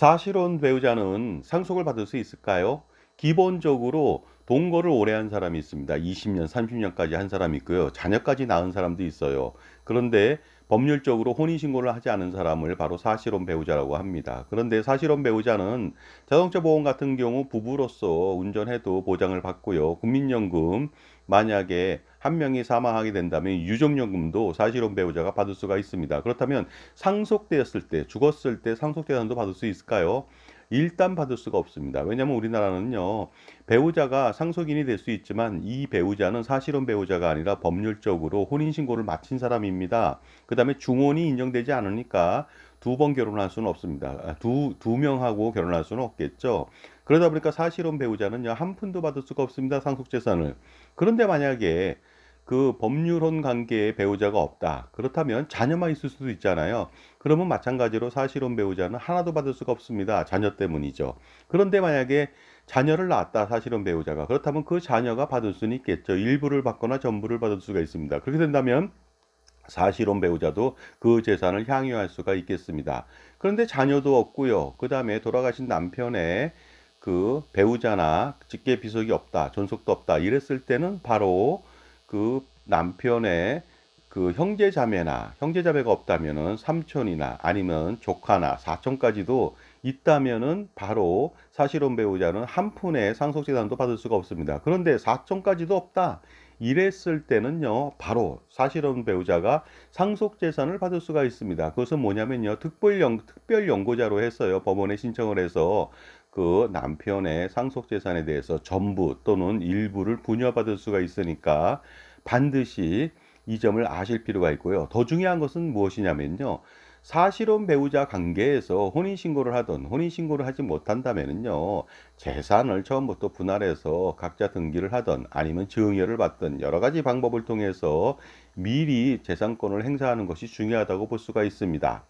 사실혼 배우자는 상속을 받을 수 있을까요? 기본적으로 동거를 오래 한 사람이 있습니다. 20년, 30년까지 한 사람이 있고요. 자녀까지 낳은 사람도 있어요. 그런데 법률적으로 혼인신고를 하지 않은 사람을 바로 사실혼 배우자라고 합니다. 그런데 사실혼 배우자는 자동차 보험 같은 경우 부부로서 운전해도 보장을 받고요. 국민연금 만약에 한 명이 사망하게 된다면 유족연금도 사실혼 배우자가 받을 수가 있습니다. 그렇다면 상속되었을 때, 죽었을 때 상속재산도 받을 수 있을까요? 일단 받을 수가 없습니다. 왜냐하면 우리나라는요, 배우자가 상속인이 될 수 있지만 이 배우자는 사실혼 배우자가 아니라 법률적으로 혼인신고를 마친 사람입니다. 그 다음에 중혼이 인정되지 않으니까 두 번 결혼할 수는 없습니다. 두 명하고 결혼할 수는 없겠죠. 그러다 보니까 사실혼 배우자는요, 한 푼도 받을 수가 없습니다. 상속재산을. 그런데 만약에 그 법률혼 관계에 배우자가 없다. 그렇다면 자녀만 있을 수도 있잖아요. 그러면 마찬가지로 사실혼 배우자는 하나도 받을 수가 없습니다. 자녀 때문이죠. 그런데 만약에 자녀를 낳았다. 사실혼 배우자가. 그렇다면 그 자녀가 받을 수는 있겠죠. 일부를 받거나 전부를 받을 수가 있습니다. 그렇게 된다면 사실혼 배우자도 그 재산을 향유할 수가 있겠습니다. 그런데 자녀도 없고요. 그 다음에 돌아가신 남편의 그 배우자나 직계 비속이 없다, 존속도 없다 이랬을 때는 바로 그 남편의 그 형제자매나 형제자매가 없다면은 삼촌이나 아니면 조카나 사촌까지도 있다면은 바로 사실혼 배우자는 한 푼의 상속재산도 받을 수가 없습니다. 그런데 사촌까지도 없다. 이랬을 때는요, 바로 사실혼 배우자가 상속재산을 받을 수가 있습니다. 그것은 뭐냐면요, 특별연고자로 해서요, 법원에 신청을 해서 그 남편의 상속재산에 대해서 전부 또는 일부를 분여받을 수가 있으니까 반드시 이 점을 아실 필요가 있고요. 더 중요한 것은 무엇이냐면요. 사실혼 배우자 관계에서 혼인신고를 하든 혼인신고를 하지 못한다면요. 재산을 처음부터 분할해서 각자 등기를 하든 아니면 증여를 받든 여러 가지 방법을 통해서 미리 재산권을 행사하는 것이 중요하다고 볼 수가 있습니다.